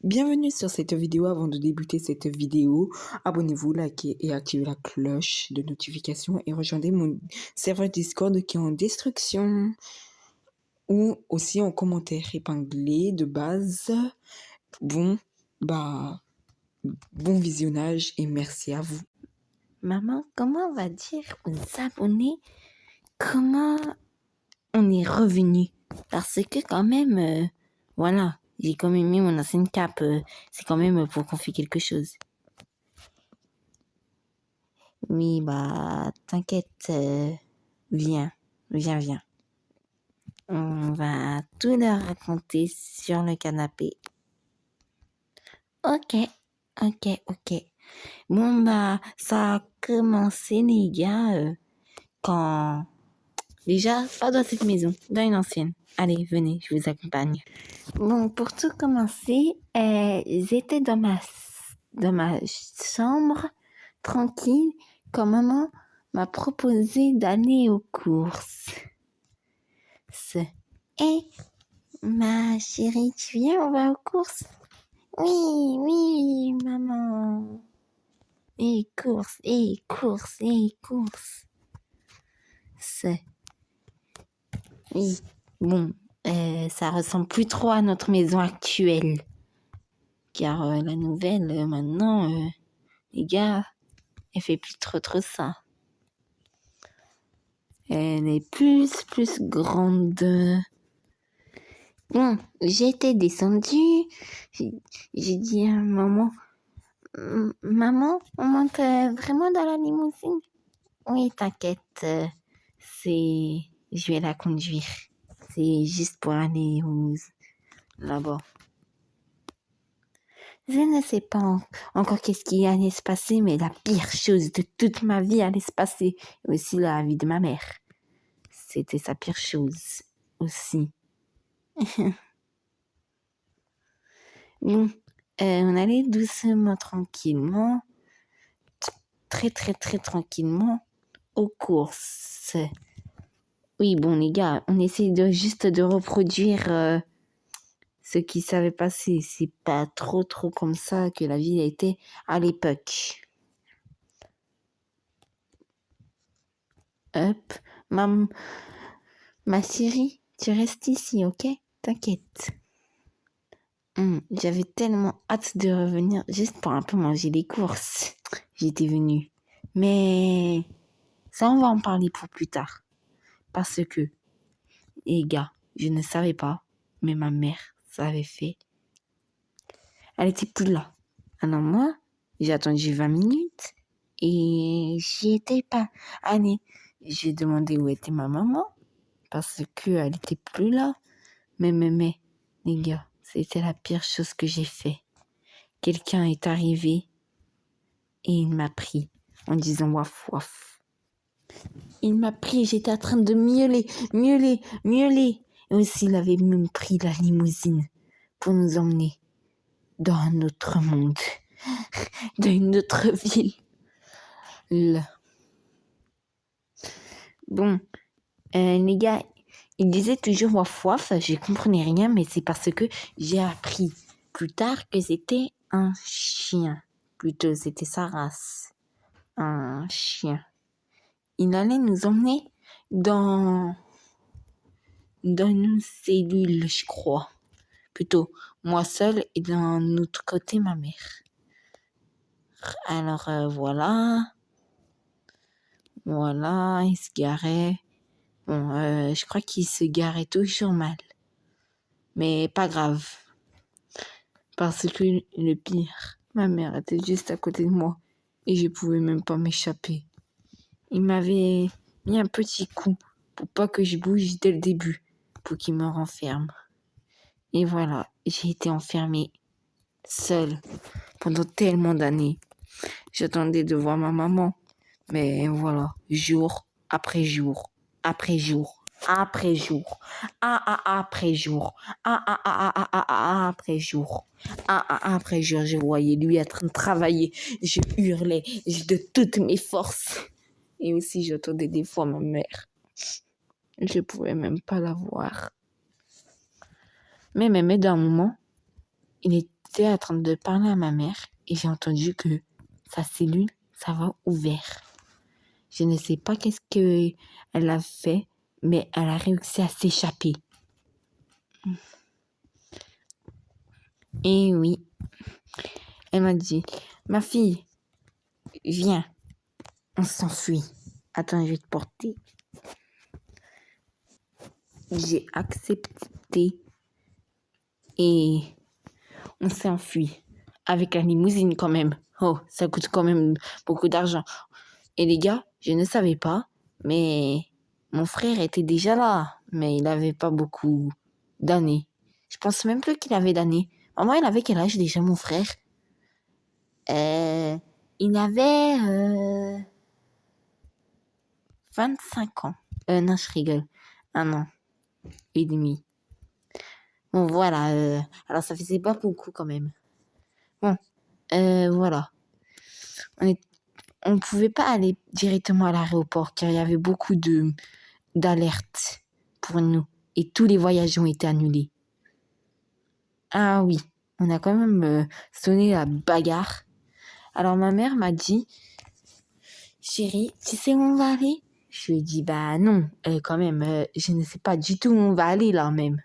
Bienvenue sur cette vidéo. Avant de débuter cette vidéo, abonnez-vous, likez et activez la cloche de notification et rejoignez mon serveur Discord qui est en description ou aussi en commentaire épinglé de base. Bon visionnage et merci à vous. Maman, comment on va dire aux abonnés comment on est revenu? Parce que quand même, voilà, j'ai quand même mis mon ancienne cape. C'est quand même pour qu'on fait quelque chose. Oui, t'inquiète, viens. On va tout leur raconter sur le canapé. Ok. Bon, ça a commencé, les gars, quand... Déjà, pas dans cette maison, dans une ancienne. Allez, venez, je vous accompagne. Bon, pour tout commencer, j'étais dans ma chambre, tranquille, quand maman m'a proposé d'aller aux courses. Et ma chérie, tu viens, on va aux courses? Oui, maman. Et courses. Oui, bon, ça ressemble plus trop à notre maison actuelle. Car la nouvelle, maintenant, les gars, elle fait plus trop ça. Elle est plus grande. Bon, j'étais descendue. J'ai dit à maman, maman, on monte vraiment dans la limousine? Oui, t'inquiète, je vais la conduire. C'est juste pour aller là-bas. Je ne sais pas encore qu'est-ce qui allait se passer, mais la pire chose de toute ma vie allait se passer. Aussi la vie de ma mère. C'était sa pire chose aussi. Bon, on allait doucement, tranquillement, très tranquillement aux courses. Oui, bon les gars, on essaie juste de reproduire ce qui s'avait passé. C'est pas trop comme ça que la vie a été à l'époque. Hop, ma chérie, tu restes ici, ok? T'inquiète. J'avais tellement hâte de revenir juste pour un peu manger des courses. J'étais venue. Mais ça, on va en parler pour plus tard. Parce que, les gars, je ne savais pas, mais ma mère savait fait. Elle était plus là. Alors moi, j'ai attendu 20 minutes et j'y étais pas. Allez, j'ai demandé où était ma maman parce qu'elle était plus là. Mais, les gars, c'était la pire chose que j'ai fait. Quelqu'un est arrivé et il m'a pris en disant waf waf. Il m'a pris, j'étais en train de miauler. Et aussi, il avait même pris la limousine pour nous emmener dans un autre monde, dans une autre ville. Bon, les gars, il disait toujours waf waf, je comprenais rien, mais c'est parce que j'ai appris plus tard que c'était un chien. Plutôt, c'était sa race. Un chien. Il allait nous emmener dans une cellule, je crois. Plutôt, moi seule et d'un autre côté, ma mère. Alors, voilà, il se garait. Bon, je crois qu'il se garait toujours mal. Mais pas grave. Parce que le pire, ma mère était juste à côté de moi et je pouvais même pas m'échapper. Il m'avait mis un petit coup pour pas que je bouge dès le début, pour qu'il me renferme. Et voilà, j'ai été enfermée, seule, pendant tellement d'années. J'attendais de voir ma maman, mais voilà, jour après jour, après jour, après jour, après jour, après jour, après jour, je voyais lui en train de travailler, je hurlais de toutes mes forces. Et aussi, j'entendais des fois ma mère. Je pouvais même pas la voir. Mais d'un moment, j'étais en train de parler à ma mère et j'ai entendu que sa cellule, ça va ouvert. Je ne sais pas qu'est-ce qu'elle a fait, mais elle a réussi à s'échapper. Et oui, elle m'a dit, ma fille, viens, on s'enfuit. Attends, je vais te porter. J'ai accepté et on s'est enfui. Avec la limousine quand même. Oh, ça coûte quand même beaucoup d'argent. Et les gars, je ne savais pas, mais mon frère était déjà là. Mais il n'avait pas beaucoup d'années. Je pense même plus qu'il avait d'années. Maman, il avait quel âge déjà, mon frère? Il avait 25 ans. Non, je rigole. 1 an et demi. Bon, voilà. Alors, ça faisait pas beaucoup quand même. Bon, voilà. On ne pouvait pas aller directement à l'aéroport car il y avait beaucoup d'alertes pour nous. Et tous les voyages ont été annulés. Ah oui, on a quand même sonné la bagarre. Alors, ma mère m'a dit, chérie, tu sais où on va aller? Je lui ai dit, bah non, quand même, je ne sais pas du tout où on va aller là même.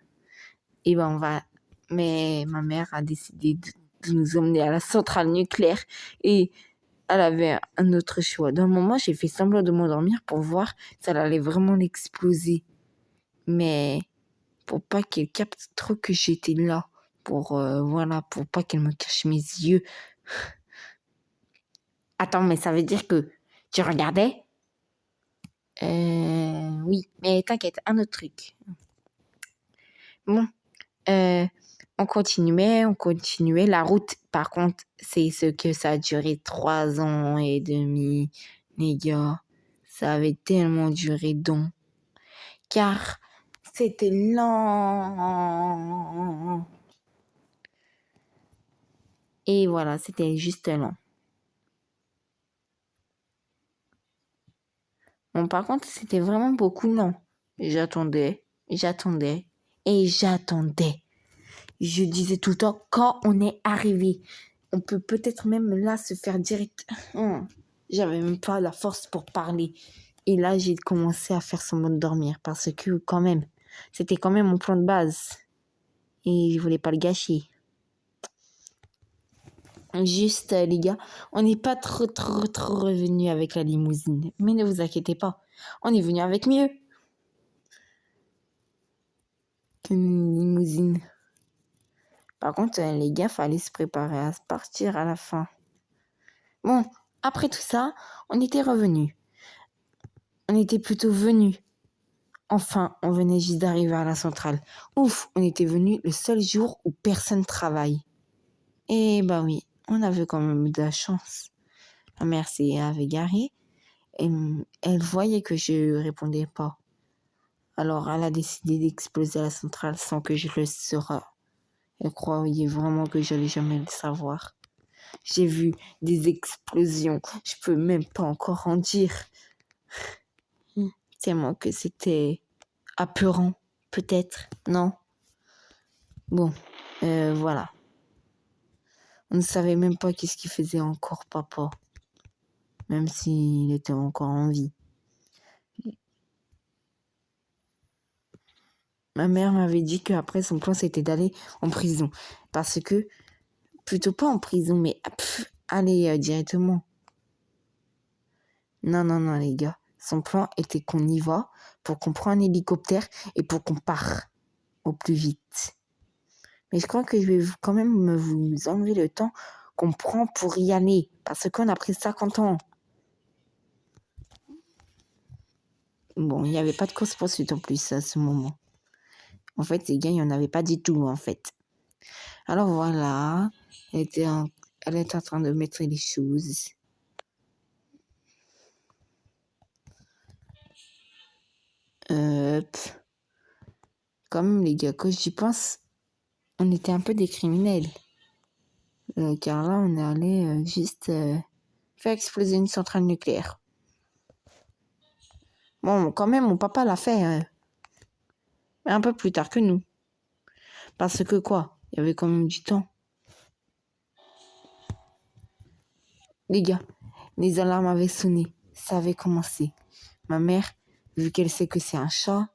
Et ben on va... Mais ma mère a décidé de nous emmener à la centrale nucléaire et elle avait un autre choix. Dans le moment, j'ai fait semblant de m'endormir pour voir si elle allait vraiment l'exploser. Mais pour pas qu'elle capte trop que j'étais là. Pour pas qu'elle me cache mes yeux. Attends, mais ça veut dire que tu regardais? Oui, mais t'inquiète, un autre truc. Bon, on continuait. La route, par contre, c'est ce que ça a duré 3 ans et demi. Les gars, ça avait tellement duré donc. Car c'était lent. Et voilà, c'était juste lent. Bon, par contre, c'était vraiment beaucoup lent. J'attendais. Je disais tout le temps, quand on est arrivé, on peut peut-être même là se faire direct. J'avais même pas la force pour parler. Et là, j'ai commencé à faire semblant de dormir parce que quand même, c'était quand même mon plan de base. Et je voulais pas le gâcher. Juste, les gars, on n'est pas trop revenu avec la limousine. Mais ne vous inquiétez pas, on est venu avec mieux qu'une limousine. Par contre, les gars, fallait se préparer à partir à la fin. Bon, après tout ça, on était revenus. On était plutôt venus. Enfin, on venait juste d'arriver à la centrale. Ouf, on était venus le seul jour où personne travaille. Et bah oui, on avait quand même de la chance. Ma mère avait garée et elle voyait que je répondais pas. Alors, elle a décidé d'exploser la centrale sans que je le saure. Elle croyait vraiment que j'allais jamais le savoir. J'ai vu des explosions. Je peux même pas encore en dire. Tellement que c'était apeurant, peut-être, non? Bon, voilà. On ne savait même pas qu'est-ce qu'il faisait encore, papa. Même s'il était encore en vie. Ma mère m'avait dit qu'après, son plan, c'était d'aller en prison. Parce que, plutôt pas en prison, mais aller directement. Non, les gars. Son plan était qu'on y va pour qu'on prenne un hélicoptère et pour qu'on parte au plus vite. Mais je crois que je vais quand même vous enlever le temps qu'on prend pour y aller. Parce qu'on a pris 50 ans. Bon, il n'y avait pas de course-poursuite en plus à ce moment. En fait, les gars, il n'y en avait pas du tout, en fait. Alors voilà, elle était en train de mettre les choses. Quand même, les gars, quand j'y pense, on était un peu des criminels. Car là, on est allé juste faire exploser une centrale nucléaire. Bon, quand même, mon papa l'a fait. Mais un peu plus tard que nous. Parce que quoi? Il y avait quand même du temps. Les gars, les alarmes avaient sonné. Ça avait commencé. Ma mère, vu qu'elle sait que c'est un chat,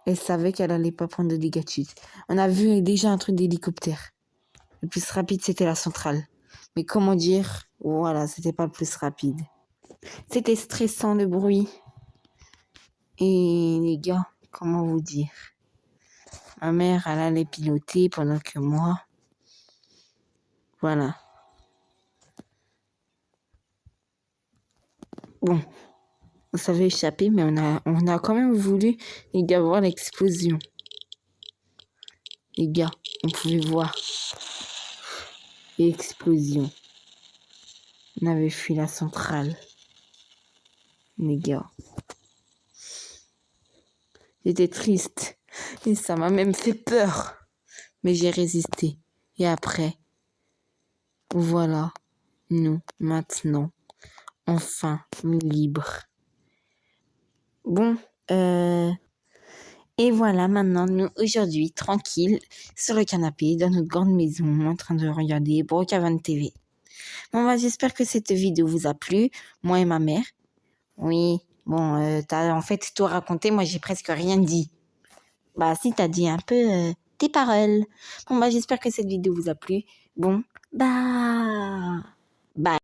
elle savait qu'elle allait pas prendre de dégâts de chute. On a vu déjà un truc d'hélicoptère. Le plus rapide, c'était la centrale. Mais comment dire, voilà, c'était pas le plus rapide. C'était stressant le bruit. Et les gars, comment vous dire? Ma mère, elle allait piloter pendant que moi, voilà. Bon, on s'avait échappé, mais on a quand même voulu, les gars, voir l'explosion. Les gars, on pouvait voir l'explosion. On avait fui la centrale. Les gars. J'étais triste. Et ça m'a même fait peur. Mais j'ai résisté. Et après, voilà, nous, maintenant, enfin, libres. Bon, et voilà, maintenant, nous, aujourd'hui, tranquilles, sur le canapé, dans notre grande maison, en train de regarder Brookhaven TV. Bon, bah, j'espère que cette vidéo vous a plu, moi et ma mère. Oui, bon, t'as en fait tout raconté, moi j'ai presque rien dit. Bah, si, t'as dit un peu tes paroles. Bon, bah, j'espère que cette vidéo vous a plu. Bon, bah, bye.